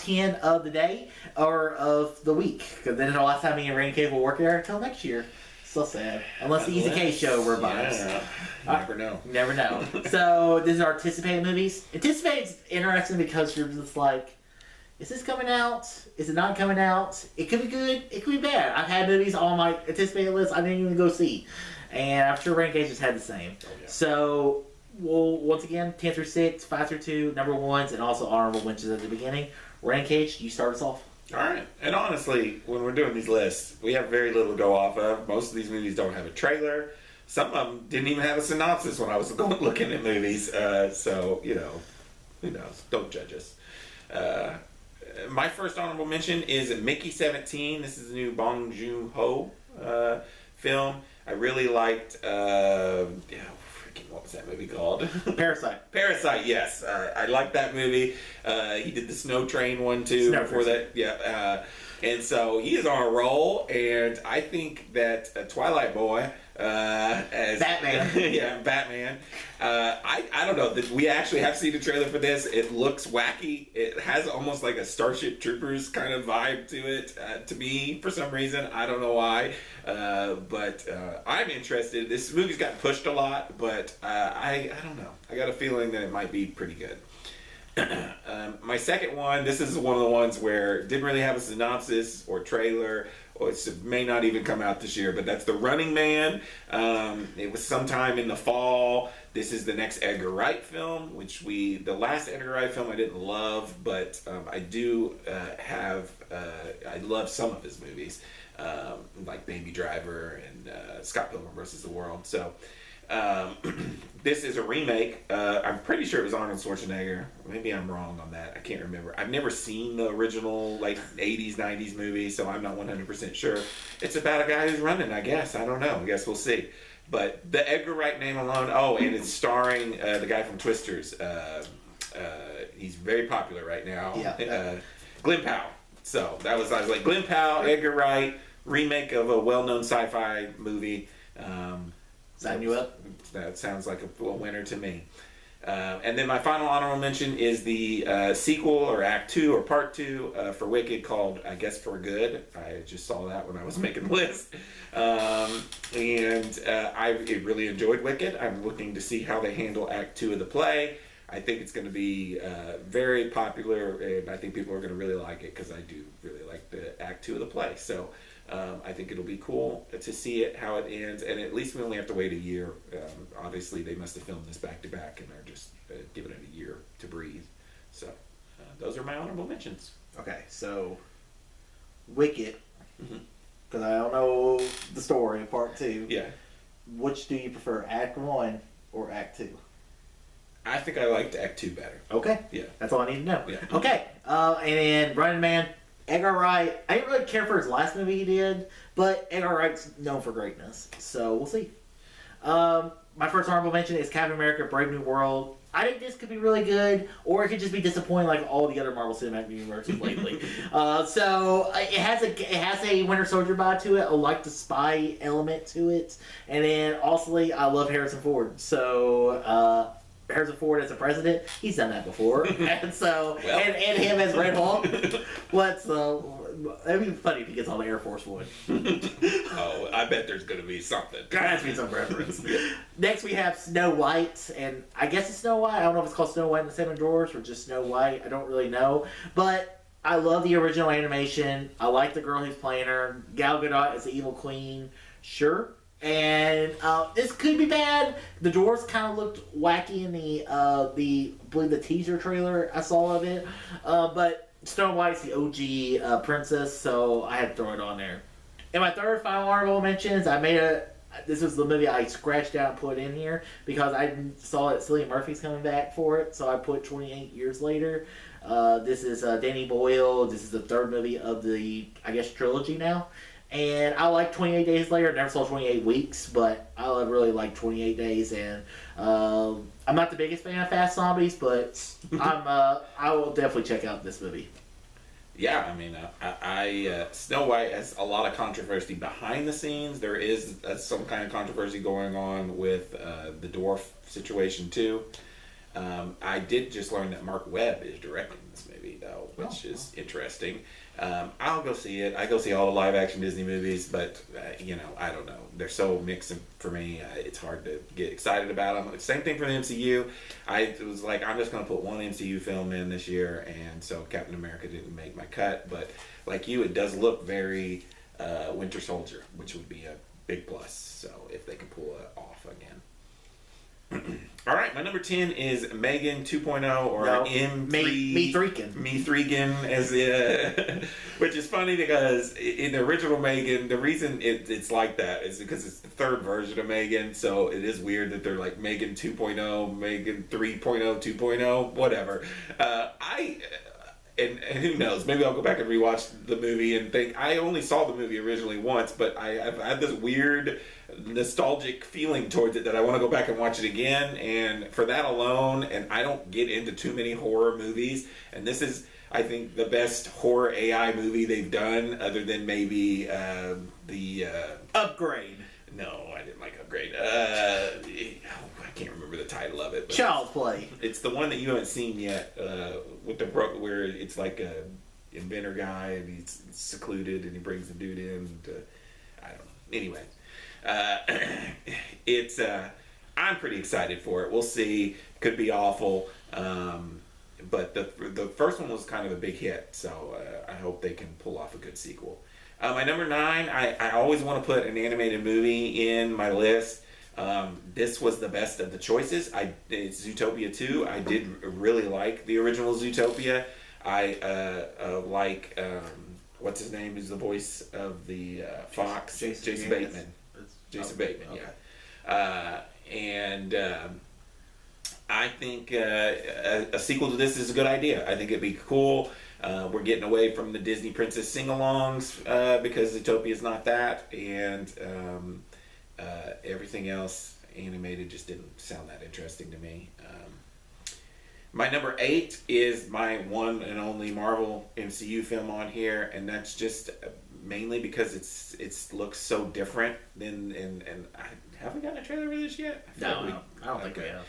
top 10 of the day or of the week. Because then the last time me and Randy Cave will work there until next year. So sad. Unless the Easy K show revives. Yeah. Never know. Never know. So this is our anticipated movies. Anticipated interesting because you're just like, is this coming out? Is it not coming out? It could be good. It could be bad. I've had movies on my anticipated list I didn't even go see. And I'm sure Randy Cage has had the same. Oh, yeah. So, we'll, once again, 10 through 6, 5 through 2, number ones, and also honorable mentions at the beginning. Randy Cage, you start us off. All right. And honestly, when we're doing these lists, we have very little to go off of. Most of these movies don't have a trailer. Some of them didn't even have a synopsis when I was looking at movies. So, you know, who knows? Don't judge us. My first honorable mention is Mickey 17. This is the new Bong Joon-ho film. I really liked, what was that movie called? Parasite. Parasite, yes. I liked that movie. He did the Snow Train one too. Before that, yeah. And so he is on a roll, and I think that Twilight Boy as Batman. Yeah, Batman. I don't know. We actually have seen the trailer for this. It looks wacky. It has almost like a Starship Troopers kind of vibe to it. To me, for some reason, I don't know why. But I'm interested. This movie's got pushed a lot, but I don't know. I got a feeling that it might be pretty good. My second one, this is one of the ones where it didn't really have a synopsis or trailer, or it may not even come out this year, but that's The Running Man. It was sometime in the fall. This is the next Edgar Wright film, which the last Edgar Wright film I didn't love, but I do I love some of his movies, like Baby Driver and Scott Pilgrim vs. the World. So this is a remake. I'm pretty sure it was Arnold Schwarzenegger. Maybe I'm wrong on that. I can't remember. I've never seen the original 80s, 90s movie, so I'm not 100% sure. It's about a guy who's running, I guess. I don't know. I guess we'll see. But the Edgar Wright name alone, and it's starring the guy from Twisters. He's very popular right now. Yeah. Glen Powell. So I was like, Glen Powell, Edgar Wright, remake of a well-known sci-fi movie. Sign you up. That sounds like a winner to me. And then my final honorable mention is the sequel or Act 2 or Part 2 for Wicked called I Guess For Good. I just saw that when I was making the list. I really enjoyed Wicked. I'm looking to see how they handle Act 2 of the play. I think it's going to be very popular, and I think people are going to really like it because I do really like the Act 2 of the play. So I think it'll be cool to see it, how it ends, and at least we only have to wait a year. Obviously, they must have filmed this back to back, and they're just giving it a year to breathe. So those are my honorable mentions. Okay, so Wicked, because I don't know the story in Part 2. Yeah. Which do you prefer, Act 1 or Act 2? I think I liked Act 2 better. Okay. Yeah. That's all I need to know. Yeah. Okay. And then Running Man, Edgar Wright. I didn't really care for his last movie he did, but Edgar Wright's known for greatness. So we'll see. My first honorable mention is Captain America: Brave New World. I think this could be really good, or it could just be disappointing like all the other Marvel Cinematic Universes lately. So it has a Winter Soldier vibe to it. I like the spy element to it, and then also I love Harrison Ford. So Harrison Ford as a president, he's done that before, and so and him as Red Hulk. That'd be funny if he gets on the Air Force One. Oh, I bet there's going to be something. There has to be some reference. Next we have Snow White, and I guess it's Snow White. I don't know if it's called Snow White and the Seven Dwarfs or just Snow White. I don't really know. But I love the original animation. I like the girl who's playing her. Gal Gadot as the evil queen. Sure. And this could be bad. The dwarves kind of looked wacky in I believe the teaser trailer I saw of it. But Snow White's the OG princess, so I had to throw it on there. And my third final honorable mentions, this was the movie I scratched out and put in here because I saw that Cillian Murphy's coming back for it, so I put 28 Years Later. This is Danny Boyle. This is the third movie of the, I guess, trilogy now. And I like 28 Days Later. Never saw 28 Weeks, but I really like 28 Days. And I'm not the biggest fan of Fast Zombies, but I will definitely check out this movie. Yeah, I mean, Snow White has a lot of controversy behind the scenes. There is some kind of controversy going on with the dwarf situation too. I did just learn that Mark Webb is directing this movie, though, which is interesting. I'll go see it. I go see all the live action Disney movies, but I don't know. They're so mixed for me. It's hard to get excited about them. Same thing for the MCU. I was like, I'm just going to put one MCU film in this year, and so Captain America didn't make my cut. But like you, it does look very Winter Soldier, which would be a big plus. So if they can pull it off again. All right, my number 10 is Megan 2.0 or M3. Me Threekin. Me Threekin, which is funny because in the original Megan, the reason it's like that is because it's the third version of Megan, so it is weird that they're like Megan 2.0, Megan 3.0, 2.0, whatever. And who knows, maybe I'll go back and rewatch the movie and think, I only saw the movie originally once, but I've had this weird nostalgic feeling towards it that I want to go back and watch it again, and for that alone, and I don't get into too many horror movies, and this is, I think, the best horror AI movie they've done, other than maybe the Upgrade. No, I didn't like Upgrade. I can't remember the title of it. But Child's Play. It's the one that you haven't seen yet, with where it's like a inventor guy and he's secluded and he brings the dude in. I don't know. Anyway, it's I'm pretty excited for it. We'll see. Could be awful, but the first one was kind of a big hit, so I hope they can pull off a good sequel. My number 9, I always want to put an animated movie in my list. This was the best of the choices. It's Zootopia 2. I did really like the original Zootopia. I like, what's his name? Is the voice of the Fox? Jason Bateman. Jason Bateman, okay. Yeah. And I think a sequel to this is a good idea. I think it'd be cool. We're getting away from the Disney Princess sing-alongs because Zootopia is not that, and everything else animated just didn't sound that interesting to me. My number 8 is my one and only Marvel MCU film on here, and that's just mainly because it looks so different than and I haven't gotten a trailer for this yet. I don't think we have.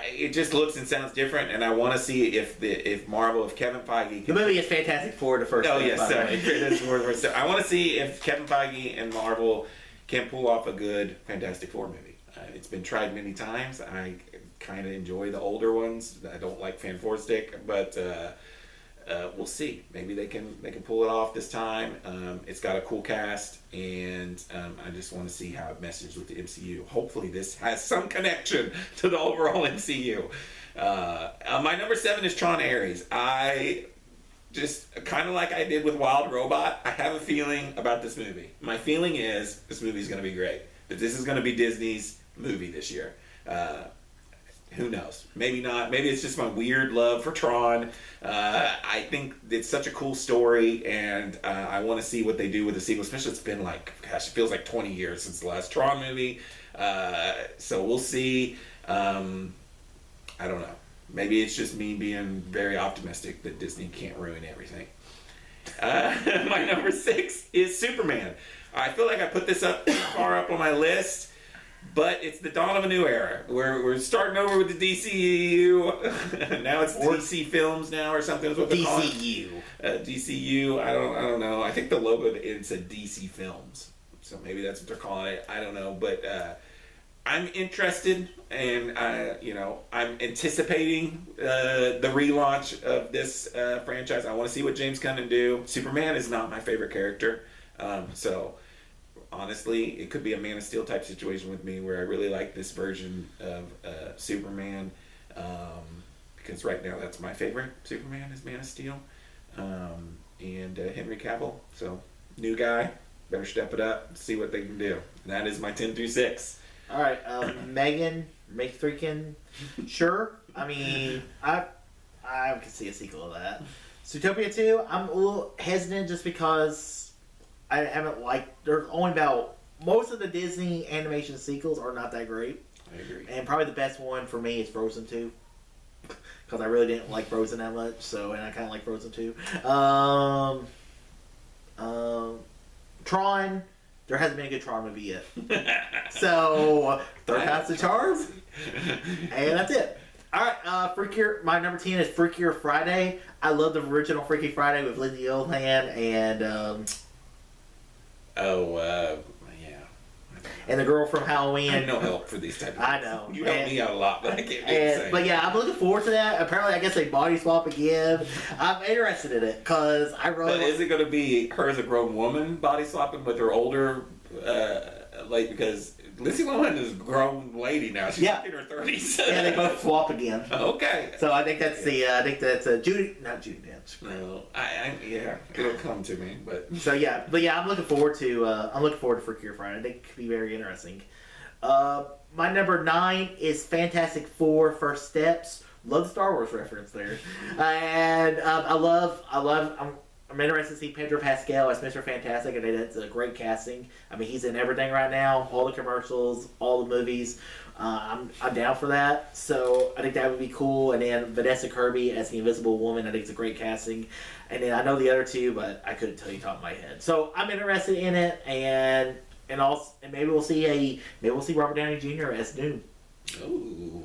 It just looks and sounds different, and I want to see if Kevin Feige the movie is Fantastic Four, the first. Oh yes, I want to see if Kevin Feige and Marvel can pull off a good Fantastic Four movie. It's been tried many times. I kind of enjoy the older ones. I don't like Fan Four Stick, but we'll see. Maybe they can pull it off this time. It's got a cool cast, and I just want to see how it meshes with the MCU. Hopefully this has some connection to the overall MCU. My number 7 is Tron Ares. I just, kind of like I did with Wild Robot, I have a feeling about this movie. My feeling is this movie is going to be great. That this is going to be Disney's movie this year. Who knows? Maybe not. Maybe it's just my weird love for Tron. I think it's such a cool story, and I want to see what they do with the sequel. Especially, it's been like, gosh, it feels like 20 years since the last Tron movie. So we'll see. I don't know. Maybe it's just me being very optimistic that Disney can't ruin everything. My number 6 is Superman. I feel like I put this up far up on my list, but it's the dawn of a new era. We're starting over with the DCU. Now it's DC Films now or something is what they're calling it. DCU. I don't know. I think the logo it said DC Films, so maybe that's what they're calling it. I don't know, but I'm interested, and I'm anticipating the relaunch of this franchise. I want to see what James Gunn can do. Superman is not my favorite character, so honestly, it could be a Man of Steel type situation with me where I really like this version of Superman, because right now that's my favorite Superman is Man of Steel, and Henry Cavill. So new guy, better step it up, see what they can do. And that is my 10 through 6. All right, Megan, make Threekin. Sure. I mean, I can see a sequel of that. Zootopia 2, I'm a little hesitant just because I haven't liked. There's only about most of the Disney animation sequels are not that great. I agree. And probably the best one for me is Frozen 2, because I really didn't like Frozen that much. So, and I kind of like Frozen 2. Tron. There hasn't been a good Tron movie yet. So, third time's the charm. And that's it. All right, my number 10 is Freakier Friday. I love the original Freaky Friday with Lindsay Lohan Yeah. and the girl from I Halloween. have no help for these type of I things. know. You help me out a lot, but I can't do the same. But yeah, I'm looking forward to that. Apparently, I guess they body swap again. I'm interested in it because I really. But is it going to be her as a grown woman body swapping with her older, because Lindsay Lohan is a grown lady now. She's Yeah. in her 30s. Yeah, they both swap again. Okay. So I think that's Judy, not Judy Dench. No, yeah, it'll come to me, but So yeah, I'm looking forward to Freakier Friday. I think it could be very interesting. My number 9 is Fantastic Four: First Steps. Love the Star Wars reference there, and I'm interested to see Pedro Pascal as Mr. Fantastic. I think that's a great casting. I mean, he's in everything right now, all the commercials, all the movies. I'm down for that. So I think that would be cool. And then Vanessa Kirby as the Invisible Woman. I think it's a great casting. And then I know the other two, but I couldn't tell you top of my head. So I'm interested in it, and maybe we'll see Robert Downey Jr. as Doom. ooh.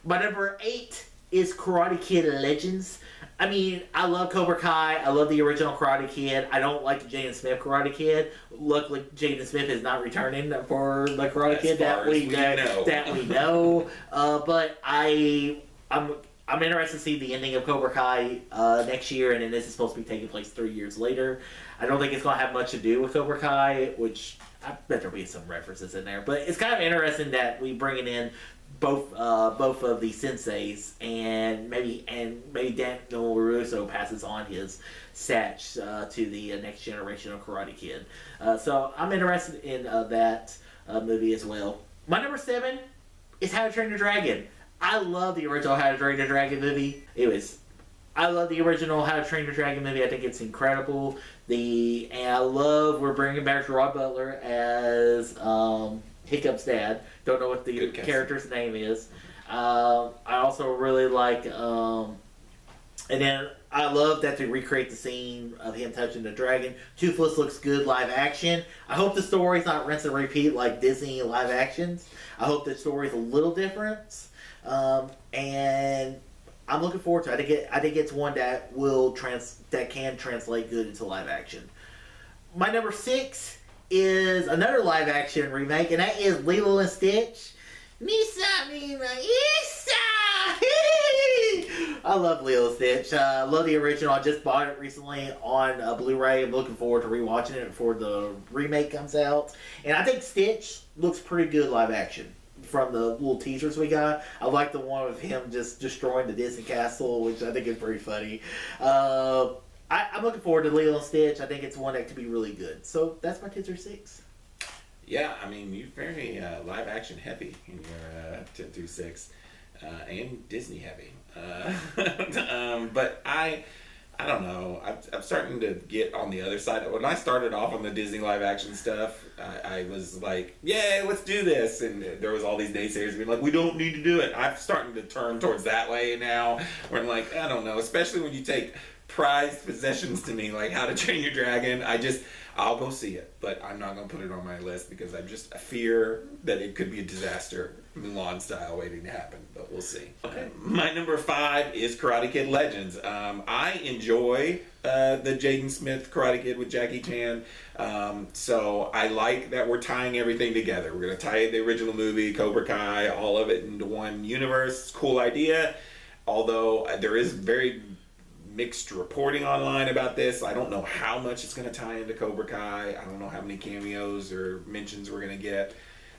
My number 8 is Karate Kid Legends. I mean, I love Cobra Kai. I love the original Karate Kid. I don't like the Jaden Smith Karate Kid. Luckily, Jaden Smith is not returning for the Karate Kid that we know. But I'm interested to see the ending of Cobra Kai next year, and then this is supposed to be taking place 3 years later. I don't think it's going to have much to do with Cobra Kai, which I bet there'll be some references in there. But it's kind of interesting that we bringing in both of the senseis, and maybe Daniel LaRusso passes on his satch to the next generation of Karate Kid. So I'm interested in that movie as well. My number 7 is How to Train Your Dragon. I love the original How to Train Your Dragon movie. I love the original How to Train Your Dragon movie. I think it's incredible. And I love we're bringing back Gerard Butler as Hiccup's dad. Don't know what the character's name is. I also really like, and then I love that they recreate the scene of him touching the dragon. Toothless looks good live action. I hope the story's not rinse and repeat like Disney live actions. I hope the story's a little different. And I'm looking forward to it. I think it's one that that can translate good into live action. My number 6 is another live action remake, and that is Lilo and Stitch. Misa, Mima, Isa! I love Lilo and Stitch. I love the original. I just bought it recently on Blu-ray. I'm looking forward to rewatching it before the remake comes out. And I think Stitch looks pretty good live action from the little teasers we got. I like the one of him just destroying the Disney castle, which I think is pretty funny. I'm looking forward to Lilo and Stitch. I think it's one that could be really good. So that's my tier 6. Yeah, I mean, you're very live action heavy in your 10 through 6, and Disney heavy. But I don't know. I'm starting to get on the other side. When I started off on the Disney live action stuff, I was like, yeah, let's do this. And there was all these naysayers being like, we don't need to do it. I'm starting to turn towards that way now, where I'm like, I don't know. Especially when you take prized possessions to me, like How to Train Your Dragon. I'll go see it, but I'm not going to put it on my list because I fear that it could be a disaster, Mulan style, waiting to happen, but we'll see. Okay. My number 5 is Karate Kid Legends. I enjoy the Jaden Smith Karate Kid with Jackie Chan, so I like that we're tying everything together. We're going to tie the original movie, Cobra Kai, all of it into one universe. Cool idea, although there is very mixed reporting online about this. I don't know how much it's going to tie into Cobra Kai. I don't know how many cameos or mentions we're going to get.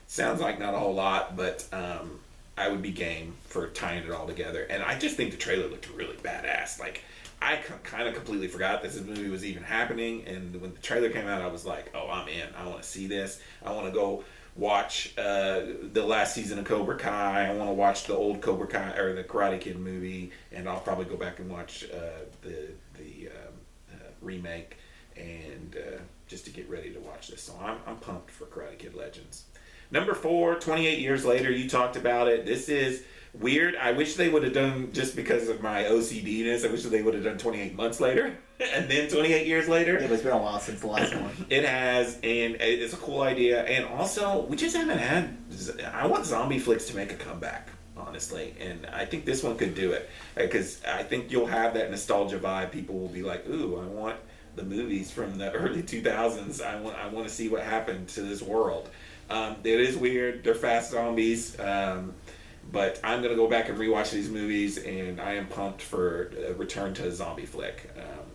Sounds like not a whole lot, but I would be game for tying it all together. And I just think the trailer looked really badass. Like, I kind of completely forgot this movie was even happening, and when the trailer came out, I was like, oh, I'm in. I want to see this. I want to go watch the last season of Cobra Kai. I want to watch the old Cobra Kai or the Karate Kid movie, and I'll probably go back and watch the remake, and just to get ready to watch this. So I'm pumped for Karate Kid Legends. Number 4, 28 years later. You talked about it. This is weird. I wish they would have done, just because of my OCD-ness, I wish they would have done 28 months later and then 28 years later. Yeah, but it's been a while since the last one. It has, and it's a cool idea. And also, we just haven't had... I want zombie flicks to make a comeback honestly, and I think this one could do it because I think you'll have that nostalgia vibe. People will be like, "Ooh, I want the movies from the early 2000s. I want to see what happened to this world." It is weird. They're fast zombies. But I'm gonna go back and rewatch these movies, and I am pumped for a return to a zombie flick.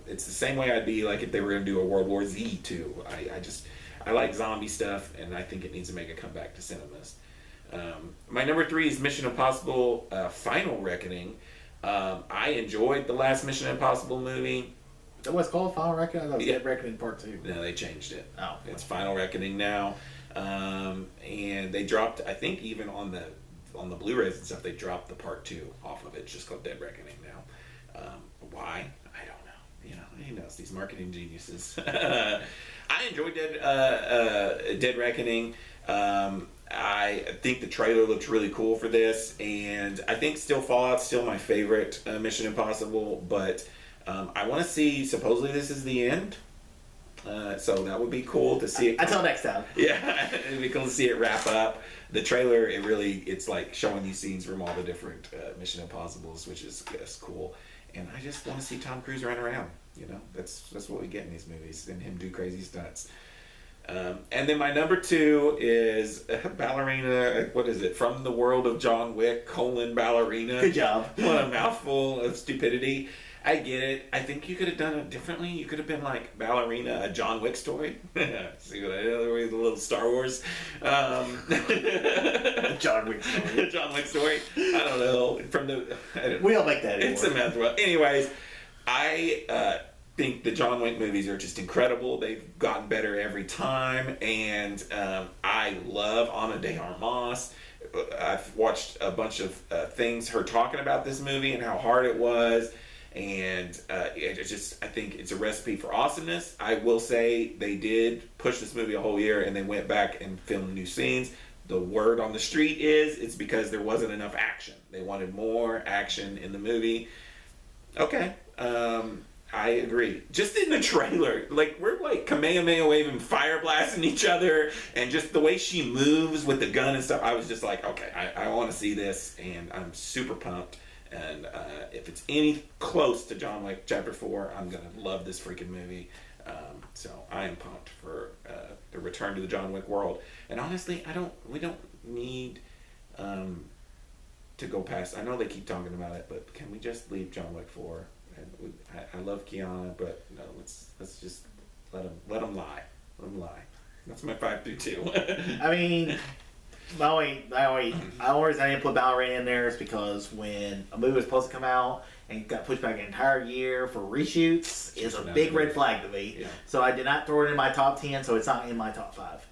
It's the same way I'd be like if they were gonna do a World War Z too. I like zombie stuff, and I think it needs to make a comeback to cinemas. My number 3 is Mission Impossible: Final Reckoning. I enjoyed the last Mission Impossible movie. That was called Final Reckoning. I thought it was Dead Reckoning Part 2. No, they changed it. Oh, it's Final Reckoning now, and they dropped. I think even on the Blu-rays and stuff, they dropped the Part 2 off of it. It's just called Dead Reckoning now. Why? I don't know. You know, who knows? These marketing geniuses. I enjoyed Dead Reckoning. I think the trailer looks really cool for this, and I think still Fallout's still my favorite Mission Impossible, but I want to see, supposedly this is the end, so that would be cool to see it. Until next time. Yeah, it'd be cool to see it wrap up. The trailer, it's like showing you scenes from all the different Mission Impossibles, which is cool. And I just want to see Tom Cruise run around. You know, that's what we get in these movies, and him do crazy stunts. And then my number 2 is Ballerina. What is it? From the World of John Wick: Ballerina. Good job. What a mouthful of stupidity. I get it. I think you could have done it differently. You could have been like Ballerina, a John Wick story. See what I did? The little Star Wars. John Wick story. John Wick story. I don't know. We don't make that anymore. It's a meth. Anyways, I think the John Wick movies are just incredible. They've gotten better every time, and I love Ana de Armas. I've watched a bunch of things, her talking about this movie and how hard it was. And I think it's a recipe for awesomeness. I will say they did push this movie a whole year, and they went back and filmed new scenes. The word on the street is it's because there wasn't enough action. They wanted more action in the movie. Okay, I agree. Just in the trailer, like we're like Kamehameha waving, fire blasting each other, and just the way she moves with the gun and stuff. I was just like, okay, I want to see this, and I'm super pumped. And if it's any close to John Wick Chapter 4, I'm going to love this freaking movie. So I am pumped for the return to the John Wick world. And honestly, we don't need to go past. I know they keep talking about it, but can we just leave John Wick 4? And I love Keanu, but no, let's just let him lie. Let him lie. That's my 5 through 2. I mean, the only reason I didn't put Ballerina in there is because when a movie was supposed to come out and got pushed back an entire year for reshoots, is a big red flag to me. Yeah. So I did not throw it in my top 10, so it's not in my top 5.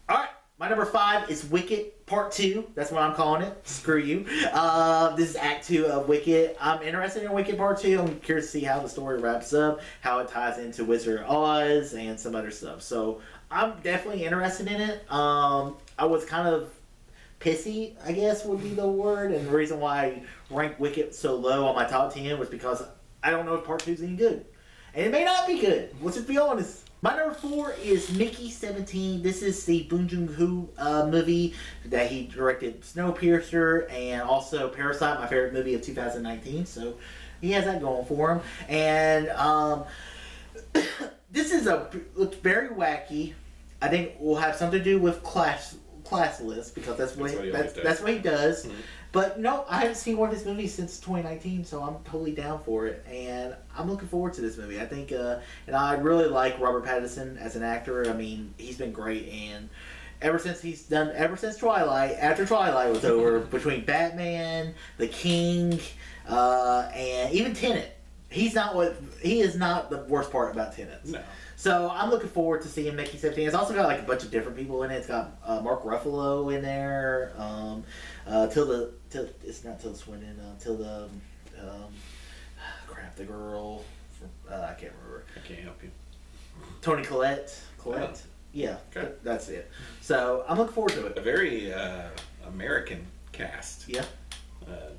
Alright, my number 5 is Wicked Part 2. That's what I'm calling it. Screw you. This is Act 2 of Wicked. I'm interested in Wicked Part 2. I'm curious to see how the story wraps up, how it ties into Wizard of Oz, and some other stuff. So I'm definitely interested in it. I was kind of pissy, I guess would be the word, and the reason why I ranked Wicked so low on my top 10 was because I don't know if Part 2 is any good. And it may not be good. Let's just be honest. My number 4 is Mickey 17. This is the Bong Joon-ho movie that he directed, Snowpiercer, and also Parasite, my favorite movie of 2019. So he has that going for him. And this looks very wacky. I think will have something to do with classless, because that's what he does. Mm-hmm. But no, I haven't seen one of his movies since 2019, so I'm totally down for it, and I'm looking forward to this movie. I think, and I really like Robert Pattinson as an actor. I mean, he's been great, and ever since Twilight, after Twilight was over, between Batman, The King, and even Tenet, he is not the worst part about Tenet. No. So I'm looking forward to seeing Mickey 17. It's also got like a bunch of different people in it. It's got Mark Ruffalo in there. It's not Tilda Swinton. The girl. I can't remember. I can't help you. Toni Collette. Oh. Yeah, okay. That's it. So I'm looking forward to it. A very American cast. Yeah.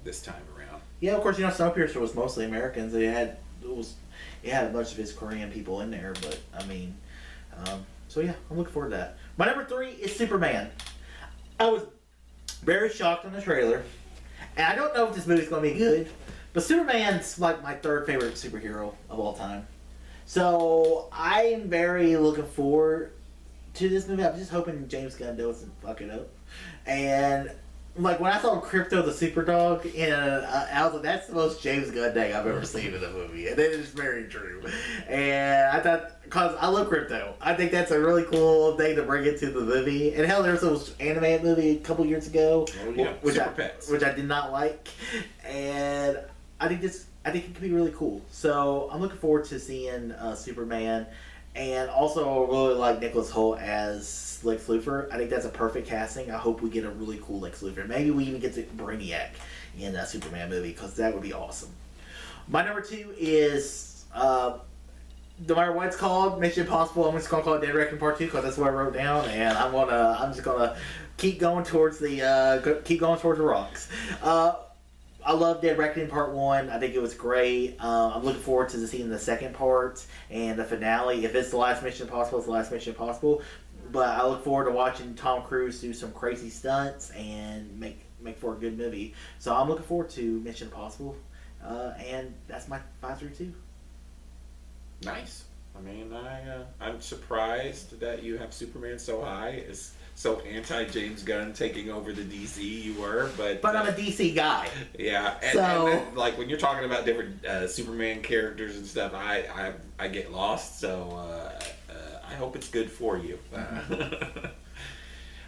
This time around. Yeah, of course. Snowpiercer was mostly Americans. It had a bunch of his Korean people in there, but I mean, so yeah, I'm looking forward to that. My number 3 is Superman. I was very shocked on the trailer. And I don't know if this movie's going to be good, but Superman's like my third favorite superhero of all time. So I am very looking forward to this movie. I'm just hoping James Gunn doesn't fuck it up. And like when I saw Crypto the Superdog, I was like, that's the most James Gunn thing I've ever seen in a movie, and it is very true. And I thought, because I love Crypto, I think that's a really cool thing to bring into the movie. And hell, there was an animated movie a couple years ago, which I did not like, and I think it could be really cool. So I'm looking forward to seeing Superman. And also, I really like Nicholas Hoult as Lex Luthor. I think that's a perfect casting. I hope we get a really cool Lex Luthor. Maybe we even get to Brainiac in a Superman movie, because that would be awesome. My number 2 is, no matter what it's called, Mission Impossible. I'm just gonna call it Dead Reckoning Part 2 because that's what I wrote down, and I'm just gonna keep going towards the rocks. I love Dead Reckoning Part 1. I think it was great. I'm looking forward to seeing the second part and the finale. If it's the last Mission Impossible, it's the last Mission Impossible. But I look forward to watching Tom Cruise do some crazy stunts and make for a good movie. So I'm looking forward to Mission Impossible. And that's my 5 through 2. Nice. I mean, I'm surprised that you have Superman so high. It's so anti James Gunn taking over the DC you were, but I'm a DC guy. Yeah, and like when you're talking about different Superman characters and stuff, I get lost. So I hope it's good for you.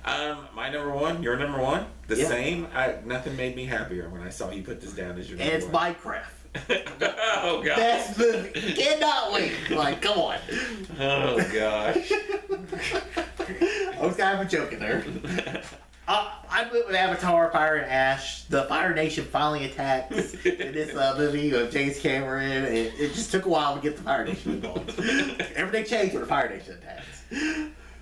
My number 1, your number 1, the same. Nothing made me happier when I saw you put this down as your number 1. And it's Minecraft. Oh god. Best movie. Cannot wait. Like, come on. Oh gosh. I was kind of joking there. I went with Avatar, Fire and Ash. The Fire Nation finally attacks in this movie of James Cameron. It just took a while to get the Fire Nation involved. Everything changed when the Fire Nation attacks.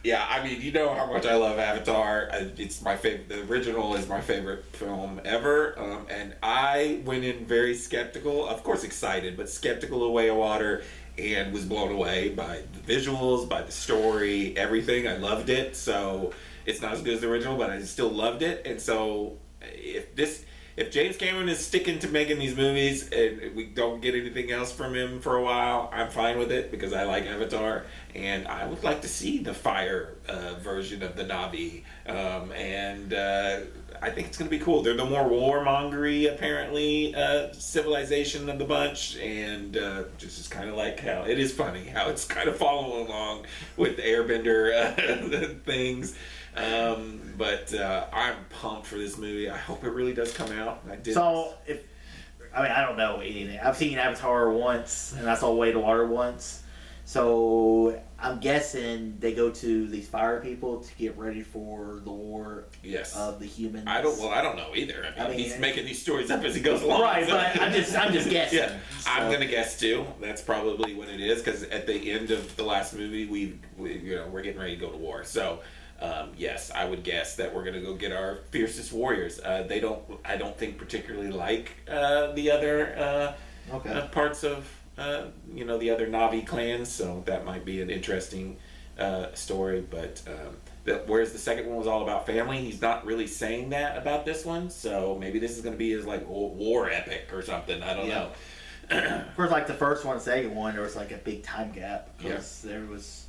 Yeah, I mean, you know how much I love Avatar. It's my favorite. The original is my favorite film ever. And I went in very skeptical, of course excited, but skeptical of Way of Water, and was blown away by the visuals, by the story, everything. I loved it. So it's not as good as the original, but I still loved it. And so if James Cameron is sticking to making these movies and we don't get anything else from him for a while, I'm fine with it because I like Avatar, and I would like to see the fire version of the Na'vi, and I think it's going to be cool. They're the more warmongery, apparently, civilization of the bunch, and just is kind of like how it is funny how it's kind of following along with the Airbender things. But I'm pumped for this movie. I hope it really does come out. I don't know anything. I've seen Avatar once, and I saw Way to Water once. So I'm guessing they go to these fire people to get ready for the war of the humans. I don't know either. I mean he's making these stories up as he goes along. Right, but I'm just guessing. Yeah, so. I'm gonna guess too. That's probably what it is because at the end of the last movie, we're getting ready to go to war. So. Yes, I would guess that we're gonna go get our fiercest warriors. I don't think particularly like the other parts of the other Na'vi clans. So that might be an interesting story. But whereas the second one was all about family, he's not really saying that about this one. So maybe this is gonna be his like war epic or something. I don't know. For like the first one, second one, there was like a big time gap because there was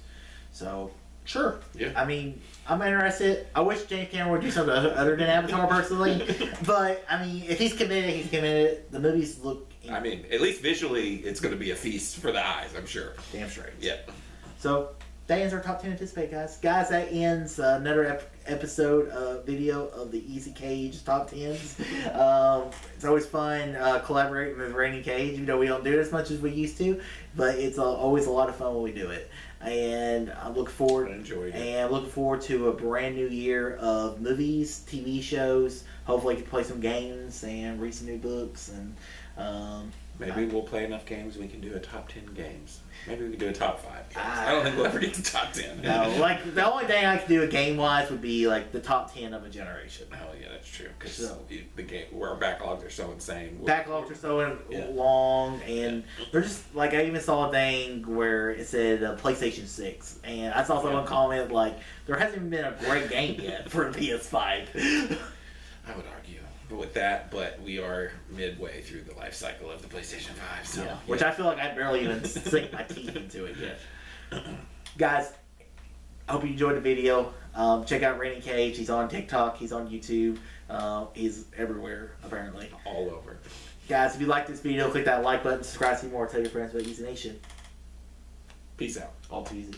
so. Sure. Yeah. I mean, I'm interested. I wish James Cameron would do something other than Avatar personally. But, I mean, if he's committed, he's committed. The movies look... I mean, at least visually, it's going to be a feast for the eyes, I'm sure. Damn straight. Yeah. So, that ends our top 10 anticipate, guys. Guys, that ends another episode video of the Easy Cage top 10s. It's always fun collaborating with Rainy Cage. You know, we don't do it as much as we used to, but it's always a lot of fun when we do it. And I'm looking forward. I enjoyed it. And I'm looking forward to a brand new year of movies, TV shows. Hopefully, I can play some games and read some new books. And maybe we'll play enough games we can do a top 10 games. Maybe we can do a top 5 games. I don't think we'll ever get to top 10. No, like the only thing I could do a game wise would be like the top 10 of a generation. Oh yeah, that's true. Because the game where our backlogs are so insane. Backlogs are so long, and they're just like I even saw a thing where it said PlayStation 6, and I saw someone comment like there hasn't even been a great game yet for PS5. I would argue. with that, but we are midway through the life cycle of the PlayStation 5. So, Yeah, which I feel like I barely even sink my teeth into it yet. Guys, I hope you enjoyed the video. Check out Randy Cage. He's on TikTok. He's on YouTube. He's everywhere, apparently. all over. Guys, if you like this video, click that like button, subscribe to see more, tell your friends about Easy Nation. Peace out. All too easy.